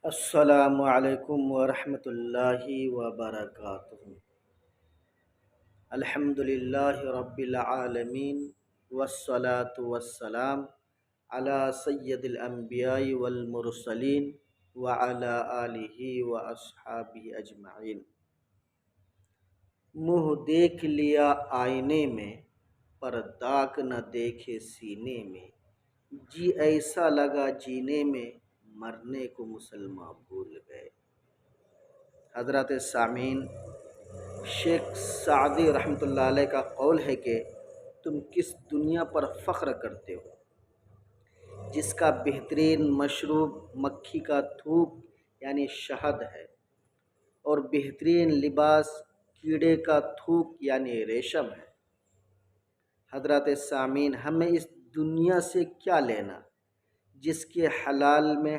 السلام علیکم ورحمۃ اللہ وبرکاتہ۔ الحمد للہ رب العالمین والصلاة والسلام علی سید الانبیاء والمرسلین وعلی آلہ واصحابہ اجمعین۔ منہ دیکھ لیا آئینے میں پر داغ نہ دیکھے سینے میں، جی ایسا لگا جینے میں مرنے کو مسلمان بھول گئے۔ حضرات سامعین، شیخ سعدی رحمۃ اللہ علیہ کا قول ہے کہ تم کس دنیا پر فخر کرتے ہو جس کا بہترین مشروب مکھی کا تھوک یعنی شہد ہے اور بہترین لباس کیڑے کا تھوک یعنی ریشم ہے۔ حضرات سامعین، ہمیں اس دنیا سے کیا لینا جس کے حلال میں